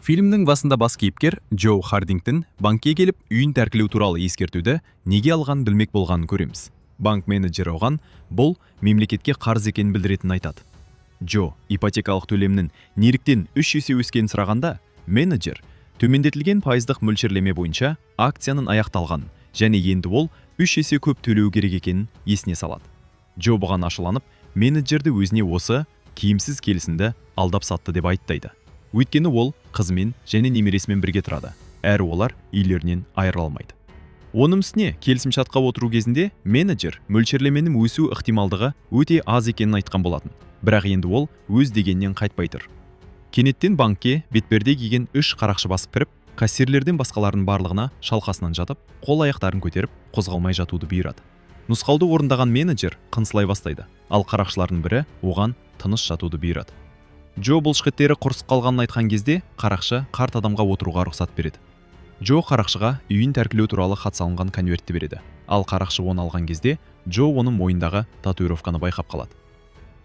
Фильмнің басында бас кейіпкер Джо Хардингтон банкке келіп үйін тәркілеу туралы ескертуді неге алғанын білмек болғанын көреміз. Банк менеджері оған бұл мемлекетке қарыз екенін білдіретінін айтады. Джо ипотекалық төлемнің неліктен 3 есе өскенін сұрағанда, менеджер төмендетілген пайыздық мөлшерлеме бойынша акцияның аяқталғанын және енді ол 3 есе көп төлеу керек екенін есіне салады. Джо бұған ашуланып, менеджерді өзіне осы киімсіз келісімді алдап сатты деп айыптайды. Өйткені ол қызымен және немересімен бірге тұрады, әрі олар үйлерінен айырыла алмайды. Оның үстіне келісімшартқа отыру кезінде менеджер мөлшерлеменің өсу ықтималдығы өте аз екенін айтқан болатын. Бірақ енді ол өз дегеннен қайтпай тұр. Кенеттен банкке бетперде киген 3 қарақшы басып кіріп, кассирлерден басқалардың барлығына шалқасынан жатып, қол аяқтарын көтеріп, қозғалмай жатуды бұйырады. Нұсқауды орындаған менеджер қынсылай бастайды, ал қарақшылардың бірі оған тыныш жатуды бұйырады. Джо бұлшықеттері құрысып қалғанын айтқан кезде, қарақшы қарт адамға отыруға рұқсат береді. Джо қарақшыға үйін тәркілеу туралы хат салынған конвертті береді. Ал қарақшы оны алған кезде, Джо оның мойнындағы татуировканы байқап қалады.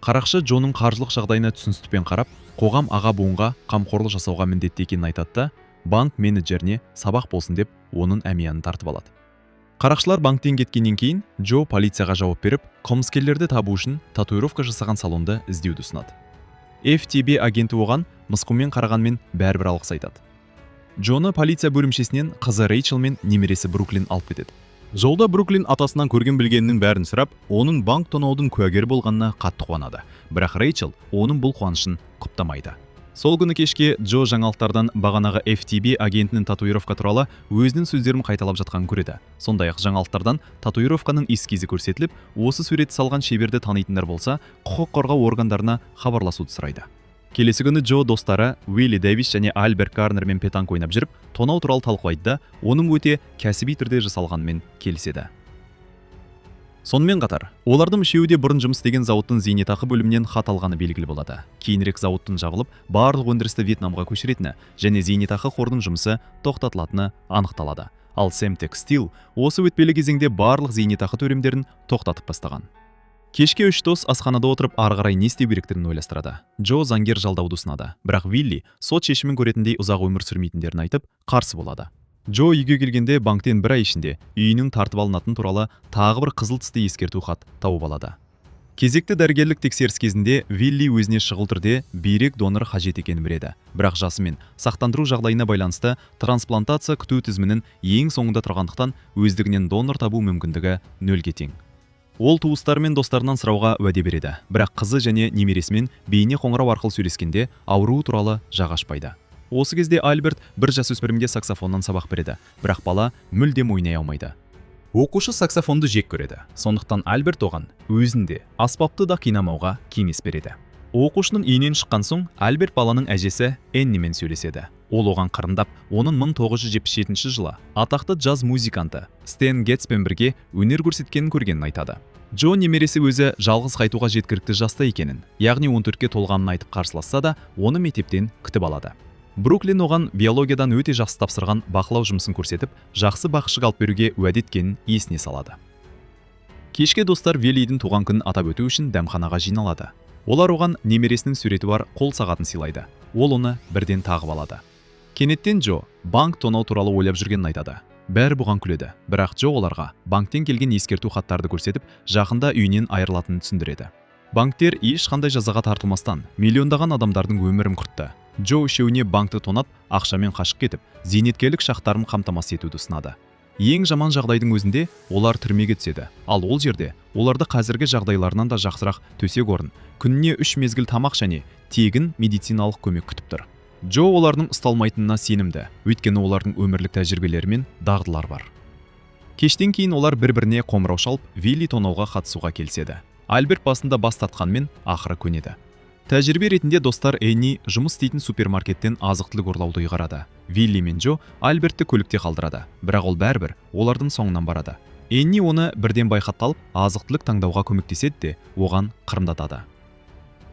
Қарақшы Джоның қаржылық жағдайына түсіністікпен қарап, қоғам аға буынға қамқорлық жасауға міндетті екенін айтады да, банк менеджеріне сабақ болсын деп, оның әмиянын тартып алады. Қарақшылар банктен кеткеннен кейін, Джо полицияға жауап беріп, қылмыскерлерді табу үшін татуировка жасаған салонды іздеуді ұсынады. FTB агенті оған мысқылмен қарағанмен бәрібір алғыс айтады. Джоны полиция бөлімшесінен қызы Рейчел мен немересі Бруклин алып кетеді. Жолда Бруклин атасынан көрген білгенінің бәрін сұрап, оның банк тонаудың куәгері болғанына қатты қуанады. Бірақ Рейчел оның бұл қуанышын құптамайды. Сол күні кешке Джо жаңалықтардан бағанағы FTB агентінің татуировка туралы өзінің сөздерін қайталап жатқанын көреді. Сондай-ақ жаңалықтардан татуировканың эскизі көрсетіліп, осы сурет салған шеберді танитындар болса, құқық қорғау органдарына хабарласуды сұрайды. Келесі күні Джо достары Уилли Дэвис және Альберт Гарнермен петанк ойнап жүріп, тонау туралы талқылайды да, оның өте кәсіби түрде жасалғанымен келіседі. Сонымен қатар, олардың үшеуі де бұрын жұмыс істеген зауыттың зейнетақы бөлімінен хат алғаны белгілі болады. Кейінірек зауыттың жабылып, барлық өндірісті Вьетнамға көшіретіні және зейнетақы қордың жұмысы тоқтатылатыны анықталады. Ал Semtech Steel осы өтпелі кезеңде барлық зейнетақы төлемдерін тоқтатып бастаған. Кешке 3 дос асханада отырып, ары қарай не істеу керектігін ойластырады. Джо заңгер жалдауды ұсынады, бірақ Вилли сот шешімін көретіндей ұзақ өмір сүрмейтіндерін айтып, қарсы болады. Джо үйге келгенде банктен бір ай ішінде үйінің тартып алынатын туралы тағы бір қызыл түсті ескерту хат тауып алады. Кезекті дәрігерлік тексеріс кезінде Вилли өзіне шұғыл түрде бүйрек доноры қажет екенін біледі. Бірақ жасы мен сақтандыру жағдайына байланысты трансплантация күту тізімінің ең соңында тұрғандықтан өздігінен донор табу мүмкіндігі нөлге тең. Ол туыстары мен достарынан сұрауға уәде береді. Бірақ қызы және немересімен бейне қоңырау арқылы сөйлескенде ауруы туралы жақ ашпайды. Осы кезде Альберт бір жасөспірімге саксофоннан сабақ береді, бірақ бала мүлдем ойнай алмайды. Оқушы саксофонды жек көреді. Сондықтан Альберт оған өзінде аспапты да қинамауға кеңес береді. Оқушының үйінен шыққан соң Альберт баланың әжесі Эннимен сөйлеседі. Ол оған қырындап, оның 1977 жылы атақты джаз музыканты Стэн Гетспен бірге өнер көрсеткенін көргенін айтады. Джо немересі өзі жалғыз қайтуға жеткілікті жаста екенін, яғни 14-ке толғанын айтып қарсыласса да, оны мектептен күтіп алады. Бруклин оған биологиядан өте жақсы тапсырған бақылау жұмысын көрсетіп, жақсы бақшық алып беруге уәде еткенін есіне салады. Кешке достар Виллидің туған күнін атап өту үшін дәмханаға жиналады. Олар оған немересінің суреті бар қол сағатын сыйлайды. Ол оны бірден тағып алады. Кенеттен Джо банк тонау туралы ойлап жүргенін айтады. Бәрі бұған күледі, бірақ Джо оларға банктен келген ескерту хаттарды көрсетіп, жақында үйінен айырылатынын түсіндіреді. Банктер ешқандай жазаға тартылмастан миллиондаған адамдардың өмірін құртты. Джо үшеуіне банкты тонап, ақшамен қашып кетіп, зейнеткерлік шақтарын қамтамасыз етуді ұсынады. Ең жаман жағдайдың өзінде олар түрмеге түседі. Ал ол жерде оларды қазіргі жағдайларынан да жақсырақ төсек орын, күніне 3 мезгіл тамақ және тегін медициналық көмек күтіп тұр. Джо олардың ұсталмайтынына сенімді, өйткені олардың өмірлік тәжірибелері мен дағдылар бар. Кештен кейін олар бір-біріне қоңырау шалып, Вилли тонауға қатысуға келіседі. Альберт басында бас тартқанмен ақыры көнеді. Тәжірибе ретінде достар Энни жұмыс істейтін супермаркеттен азық-түлік ұрлауды ұйғарады. Вилли мен Джо Альбертті көлікте қалдырады, бірақ ол бәрібір олардың соңынан барады. Энни оны бірден байқатып, азық-түлік таңдауға көмектеседі де, оған қырындатады.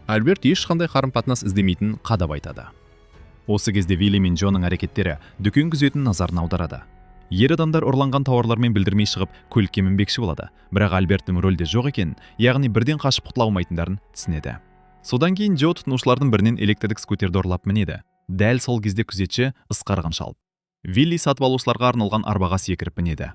Альберт ешқандай қарым-қатынас іздемейтін қадап айтады. Осы кезде Вилли мен Джоның әрекеттері дүкен күзетін назарын аударады. Ер адамдар ұрланған тауарлармен білдірмей шығып, көлікке мінбекші болады. Бірақ Альберттің рөлде жоқ екенін, яғни бірден қашып құтыла алмайтындарын түсінеді. Содан кейін Джо тұтынушылардың бірінен электрик скутерді ұрлап мінеді. Дәл сол кезде күзетші ысқарған шалып. Вилли сатып алушыларға арналған арбаға секіріп мінеді.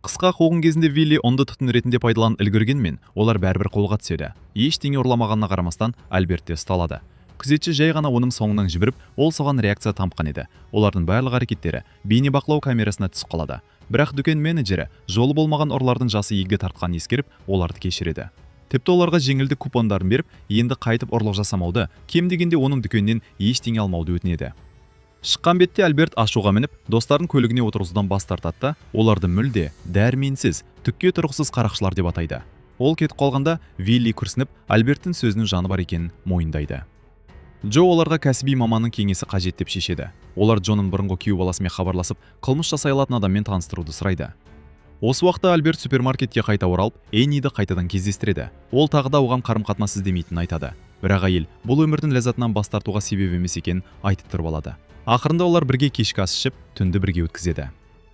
Қысқа қуғын кезінде Вилли ұнды түтін ретінде пайдаланып үлгергенмен, олар бәрібір қолға түседі. Ештеңе ұрламағанына қарамастан Альберт те ұсталады. Күзетші жай ғана оның соңынан жіберіп, ол соған реакция танытқан еді. Олардың барлық әрекеттері бейнебақылау камерасына түсіп қалады. Бірақ дүкен менеджері жолы болмаған ұрылардың жасы егде тартқанын ескеріп, оларды кешіреді. Тіпті оларға жеңілдік купондарын беріп, енді қайтып ұрлық жасамауды, кем дегенде оның дүкеннен ештеңе алмауды өтінеді. Шыққан бетте Альберт ашуға мініп, достарын көлігіне отырғызудан бас тартады, оларды мүлде, дәрменсіз, түкке тұрғысыз қарақшылар деп атайды. Ол кетіп қалғанда Вилли күрсініп, Альберттің сөзінің жаны бар екенін мойындайды. Джо оларға кәсіби маманның кеңесі қажет деп шешеді. Олар Джоның бұрынғы күйеу баласымен хабарласып, қылмыс жасай алатын адаммен таныстыруды сұрайды. Осы уақытта Альберт супермаркетке қайта оралып, Энниді қайтадан кездестіреді. Ол тағы да оған қарым-қатынас іздемейтінін айтады. Бірақ әйел бұл өмірдің ләззатынан бас тартуға себеп емес екенін айтып тұрып алады. Ақырында олар бірге кешкі ас ішіп, түнді бірге өткізеді.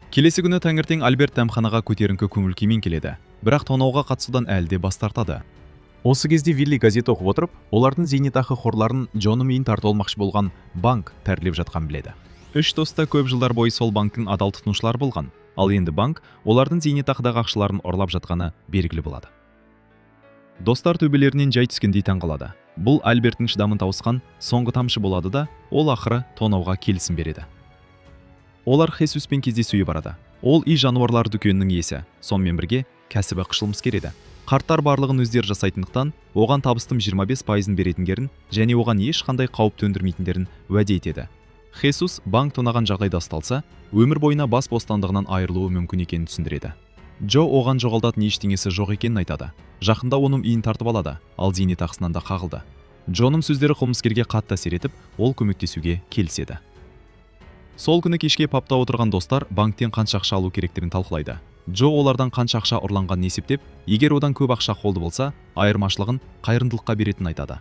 Келесі күні таңертең Альберт дәмханаға көтеріңкі көңіл күймен келеді, бірақ тонауға қатысудан әлі де бас тартады. Осы кезде Вилли газет оқып отырып, олардың зейнетақы қорларын Джоның миын тартып алмақшы болған банк тәрлеп жатқан біледі. Үш доста көп жылдар бойы сол банктың адал тұтынушылары болған, ал енді банк олардың зейнетақыдағы ақшаларын ұрлап жатқаны белгілі болады. Достар төбелерінен жай түскендей таңғалады. Бұл Альберттің шыдамын тауысқан соңғы тамшы болады да, ол ақыры тонауға келісім береді. Олар Хесуспен кездесуге барады. Ол үй жануарлар дүкенінің иесі, сонымен бірге кәсібі қышылымыскер еді. Қарттар барлығын өздері жасайтындықтан, оған табыстың 25%-ын беретіндерін және оған ешқандай қауіп төндірмейтіндерін уәде етеді. Хесус банк тонаған жағдайда ұсталса, өмір бойына бас бостандығынан айырылуы мүмкін екенін түсіндіреді. Джо оған жоғалтатын ештеңесі жоқ екенін айтады. Жақында оның үйін тартып алады, ал зейнетақысынан да қағылды. Джоның сөздері қылмыскерге қатты әсер етіп, ол көмектесуге келіседі. Сол күні кешке папта отырған достар банктен қанша ақша алу керектігін талқылайды. Джо олардан қанша ақша ұрланғанын есептеп, егер одан көп ақша қолды болса, айырмашылығын қайырымдылыққа беретінін айтады.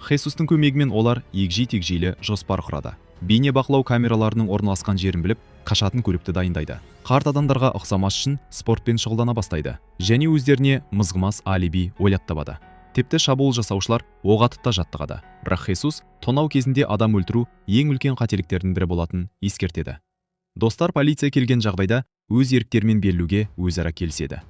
Хесустың көмегімен олар егжей-тегжейлі жоспар құрады. Бейнебақылау камераларының орналасқан жерін біліп, қашатын көлікті дайындайды. Қарт адамдарға ұқсамас үшін спортпен шұғылдана бастайды және өздеріне мызғымас алиби ойлап табады. Тіпті шабуыл жасаушылар оқ атып та жаттығады. Бірақ Хесус тонау кезінде адам өлтіру ең үлкен қателіктердің бірі болатынын ескертеді. Достар полиция келген жағдайда өз еріктерімен берілуге өзара келіседі.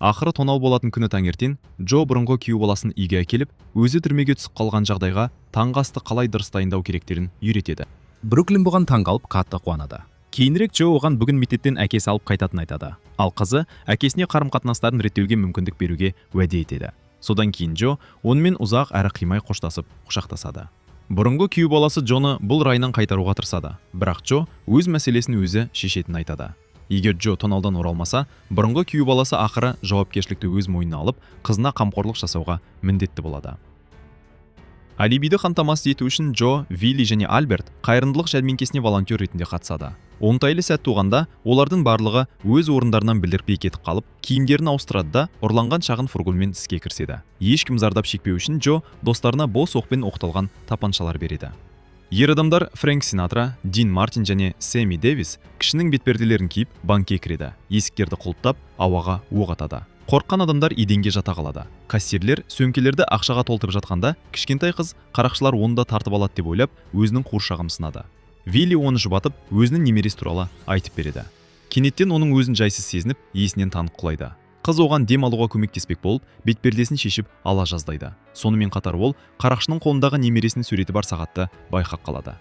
Ақыры тонау болатын күні таңертең Джо бұрынғы күйеу баласын үйге әкеліп, өзі түрмеге түсіп қалған жағдайға таңғы асты қалай дұрыс дайындау керектерін үйретеді. Бруклин бұған таңғалып қатты қуанады. Кейінірек Джо оған бүгін мектептен әкесі алып қайтатын айтады. Ал қызы әкесіне қарым-қатынастарын реттеуге мүмкіндік беруге уәде етеді. Содан кейін Джо онымен ұзақ әрі қимай қоштасып, құшақтасады. Бұрынғы күйеу баласы Джоны бұл райынан қайтаруға тырысады, бірақ Джо өз мәселесін өзі шешетінін айтады. Егер Джо тонаудан оралмаса, бұрынғы күйеу баласы ақыры жауапкершілікті өз мойнына алып, қызына қамқорлық жасауға міндетті болады. Алибиді қамтамасыз ету үшін Джо, Вилли және Альберт қайырымдылық жәрмеңкесіне волонтер ретінде қатысады. Оңтайлы сәт туғанда, олардың барлығы өз орындарынан білдірпей кетіп қалып, киімдерін ауыстырады да ұрланған шағын фургонмен іске кіріседі. Ешкім зардап шекпеу үшін Джо достарына бос оқпен оқталған тапаншалар береді. Ер адамдар Фрэнк Синатра, Дин Мартин және Сэмми Дэвис кішінің бетперделерін киіп банкке кіреді. Есіктерді құлыптап, ауаға оқ атады. Қорққан адамдар еденге жата қалады. Кассирлер сөмкелерді ақшаға толтырып жатқанда, кішкентай қыз қарақшылар оны да тартып алады деп ойлап, өзінің қуыршағын сынады. Вилли оны жұбатып, өзінің немересі туралы айтып береді. Кенеттен оның өзін жайсыз сезініп, есінен танып құлайды. Қыз оған дем алуға көмектеспек болып, бетпердесін шешіп ала жаздайды. Сонымен қатар ол қарақшының қолындағы немересінің суреті бар сағатты байқап қалады.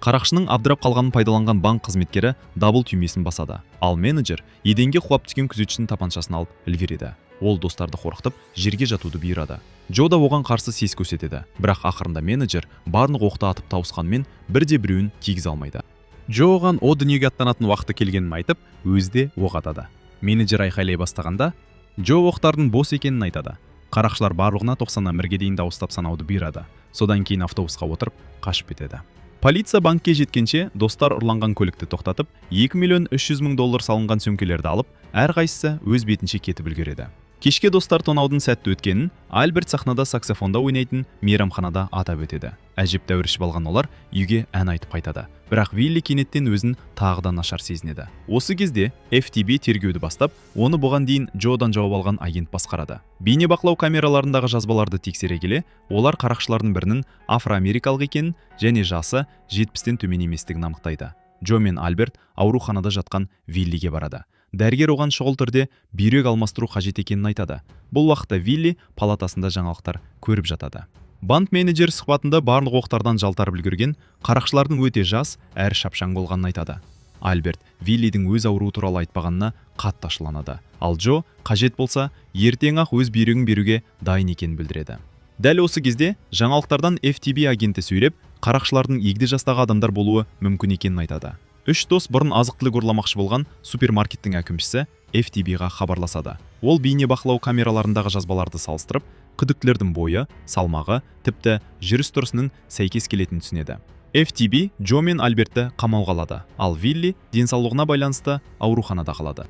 Қарақшының абдырап қалғанын пайдаланған банк қызметкері дабыл түймесін басады. Ал менеджер еденге құлап түскен күзетшінің тапаншасын алып үлгереді. Ол достарды қорқытып, жерге жатуды бұйырады. Джо да оған қарсы сес көрсетеді, бірақ ақырында менеджер барлық оқты атып тауысқанмен бірде-біреуін тигізе алмайды. Джо оған о дүниеге аттанатын уақыты келгенін айтып, өзі де оқ атады. Менеджер айқайлай бастағанда, Джо оқтардың бос екенін айтады. Қарақшылар барлығына 91-ге дейін дауыстап санауды бұйырады. Содан кейін автобусқа отырып, қашып кетеді. Полиция банкке жеткенше, достар ұрланған көлікті тоқтатып, 2,3 миллион $300,000 салынған сөмкелерді алып, әрқайсысы өз бетінше кетіп үлгереді. Кешке достар тонаудың сәтті өткенін Альберт сахнада саксофонда ойнайтын мейрамханада атап өтеді. Әжептәуір ішіп алған олар үйге ән айтып қайтады. Бірақ Вилли кенеттен өзін тағы да нашар сезінеді. Осы кезде FTB тергеуді бастап, оны бұған дейін Джодан жауап алған агент басқарады. Бейнебақылау камераларындағы жазбаларды тексере келе, олар қарақшылардың бірінің афроамерикалық екенін және жасы 70-тен төмен еместігін анықтайды. Джо мен Альберт ауруханада жатқан Виллиге барады. Дәрігер оған шұғыл түрде бүйрек алмастыру қажет екенін айтады. Бұл уақытта Вилли палатасында жаңалықтар көріп жатады. Банк менеджер сұхбатында барлық оқтардан жалтарып үлгерген, қарақшылардың өте жас әрі шапшаң болғанын айтады. Альберт Виллидің өз ауруы туралы айтпағанына қатты ашуланады. Ал Джо қажет болса, ертең-ақ өз бүйрегін беруге дайын екенін білдіреді. Дәл осы кезде жаңалықтардан FTB агенті сөйлеп, қарақшылардың егде жастағы адамдар болуы мүмкін екенін айтады. Үш дос бұрын азық-түлік ұрламақшы болған супермаркеттің әкімшісі FTB-ға хабарласады. Ол бейнебақылау камераларындағы жазбаларды салыстырып, күдіктілердің бойы, салмағы, тіпті жүріс-тұрысының сәйкес келетінін түсінеді. FTB Джо мен Альбертті қамауға алады, ал Вилли денсаулығына байланысты ауруханада қалады.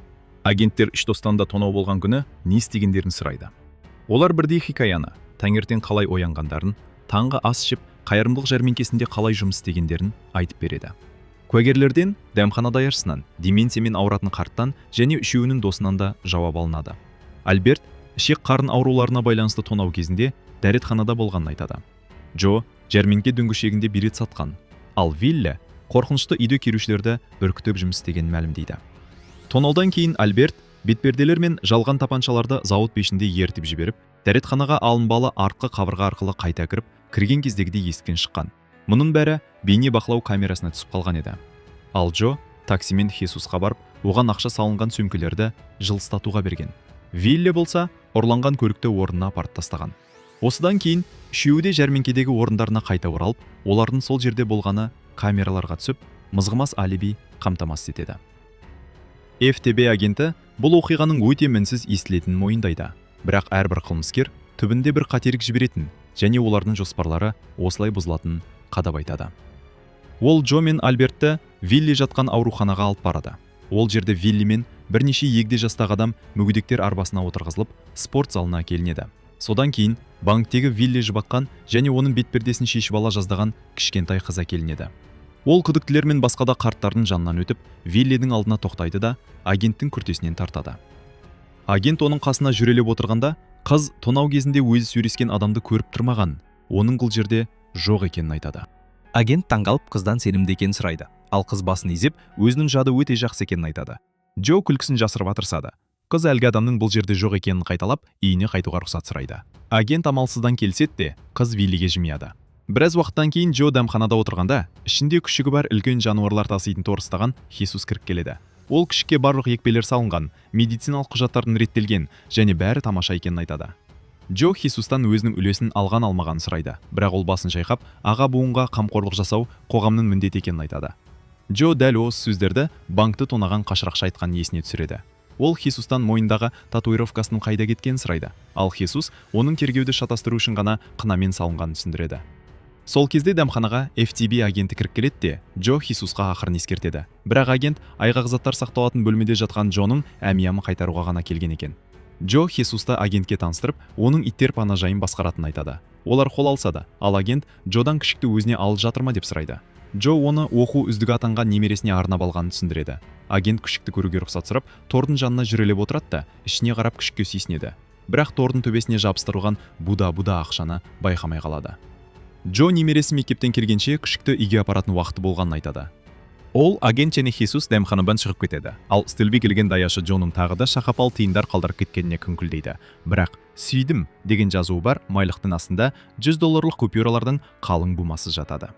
Агенттер үш достан да тонау болған күні не істегендерін сұрайды. Олар бірдей хикаяны, таңертең қалай оянғандарын, таңғы ас ішіп, қайырымдылық жәрмеңкесінде қалай жұмыс істегендерін айтып береді. Куәгерлерден дәмхана даяшысынан, деменциямен ауыратын қарттан және үшеуінің досынан да жауап алынады. Альберт ішек қарын ауруларына байланысты тонау кезінде дәретханада болғанын айтады. Джо жәрмеңке дөңгешегінде билет сатқан, ал Вилли қорқынышты үйде керушілерді бүркітіп жұмыс істегенін мәлімдейді. Тонаудан кейін Альберт бетперделер мен жалған тапаншаларды зауыт пешінде ертіп жіберіп, дәретханаға алынбалы артқы қабырға арқылы қайта кіріп, кірген кездегідей есіктен шыққан. Мұның бәрі бейнебақылау камерасына түсіп қалған еді. Ал Джо таксимен Хесусқа барып, оған ақша салынған сөмкелерді жылыстатуға берген. Вилли болса, ұрланған көлікті орнына апарып тастаған. Осыдан кейін үшеуі де жәрмеңкедегі орындарына қайта оралып, олардың сол жерде болғаны камераларға түсіп, мызғымас алиби қамтамасыз етеді. FTB агенті бұл оқиғаның өте мінсіз естілетінін мойындайды. Бірақ әрбір қылмыскер түбінде бір қателік жіберетін және олардың жоспарлары осылай бұзылатынын қадап айтады. Ол Джо мен Альбертті Вилли жатқан ауруханаға алып барады. Ол жерде Вилли мен бірнеше егде жастағы адам мүгедектер арбасына отырғызылып, спорт залына әкелінеді. Содан кейін банктегі Вилли жұбатқан және оның бетпердесін шешіп ала жаздаған кішкентай қыз әкелінеді. Ол күдіктілер мен басқа да қарттардың жанынан өтіп, Виллидің алдына тоқтайды да агенттің күртесінен тартады. Агент оның қасына жүрелеп отырғанда, қыз тонау кезінде өзі сөйлескен адамды көріп тұрмаған, оның бұл жерде жоқ екенін айтады. Агент таңғалып қыздан сенімді екенін сұрайды, ал қыз басын изеп, өзінің жады өте жақсы екенін айтады. Джо күлкісін жасырып тырысады. Қыз әлгі адамның бұл жерде жоқ екенін қайталап, үйіне қайтуға рұқсат сұрайды. Агент амалсыздан келсет те, қыз Виллиге жымияды. Біраз уақыттан кейін Джо дәмханада отырғанда, ішінде күшігі бар үлкен жануарлар таситын торыстаған Хесус кіріп келеді. Ол күшікке барлық екпелер салынған, медициналық құжаттардың реттелген және бәрі тамаша екенін айтады. Джо Хесустан өзінің үлесін алған-алмағанын сұрайды, бірақ ол басын шайқап, аға буынға қамқорлық жасау қоғамның міндеті екенін айтады. Джо дәл осы сөздерді банкты тонаған қашырақшы айтқан есіне түсіреді. Ол Хесустан мойнындағы татуировкасының қайда кеткенін сұрайды, ал Хесус оның тергеуді шатастыру үшін ғана қынамен салынғанын түсіндіреді. Сол кезде дәмханаға FTB агенті кіріп келеді де, Джо Хесусқа ақырын ескертеді. Бірақ агент айғақ заттар сақталатын бөлмеде жатқан Джоның әмиямын қайтаруға ғана келген екен. Джо Хесусты агентке таныстырып, оның иттер панажайын басқаратынын айтады. Олар қол алса да, ал агент Джодан күшікті өзіне алып жатыр ма деп сұрайды. Джо оны оқу үздігі атанған немересіне арнап алғанын түсіндіреді. Агент күшікті көруге рұқсат сұрап, тордың жанына жүрелеп отырады да, ішіне қарап күшікке сүйсінеді. Бірақ тордың төбесіне жабыстырылған буда ақшаны байқамай қалады. Джо немересі мектептен келгенше күшікті үйге апаратын уақыты болғанын айтады. Ол агент және Хесус дәмханадан шығып кетеді. Ал стілбе келген даяшы Джоның тағы да шақапал тиындар қалдырып кеткеніне күңкілдейді. Бірақ сүйдім деген жазуы бар майлықтың астында $100 купюралардың қалың бумасы жатады.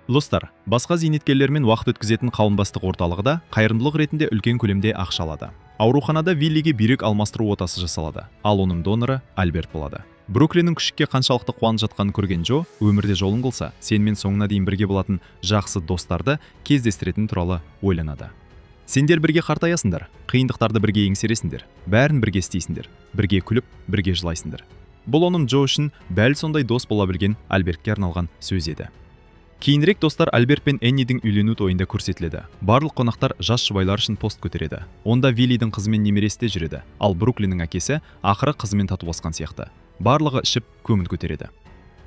Достар, басқа зейнеткерлермен уақыт өткізетін қауымдастық орталығы да қайырымдылық ретінде үлкен көлемде ақша алады. Ауруханада Виллиге бүйрек алмастыру отасы жасалады, ал оның доноры Альберт болады. Бруклиннің күшікке қаншалықты қуанып жатқанын көрген Джо, өмірде жолың болса, сенімен соңына дейін бірге болатын жақсы достарды кездестіретін туралы ойланады. Сендер бірге қартаясыңдар, қиындықтарды бірге еңсересіңдер, бәрін бірге істейсіңдер, бірге күліп, бірге жылайсыңдар. Бұл оның Джо үшін бәл сондай дос бола білген Альбертке арналған сөз еді. Кейінірек достар Альберт пен Эннидің үйлену тойында көрсетіледі. Барлық қонақтар жас жұбайлар үшін пост көтереді. Онда Виллидің қызымен немересі де жүреді, ал Бруклиннің әкесі ақыры қызымен татуласқан сияқты. Барлығы ішіп көңіл көтереді.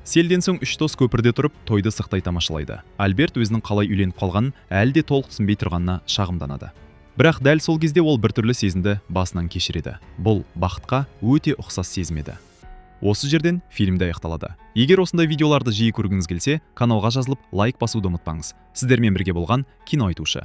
Селден соң үш дос көпірде тұрып тойды сықтай тамашалайды. Альберт өзінің қалай үйленіп қалғанын әлі де толық түсінбей тұрғанына шағымданады. Бірақ дәл сол кезде ол біртүрлі сезімді басынан кешіреді. Бұл бақытқа өте ұқсас сезім еді. Осы жерден фильмді аяқталады. Егер осындай видеоларды жиі көргіңіз келсе, каналға жазылып лайк басуды ұмытпаңыз. Сіздермен бірге болған кино айтушы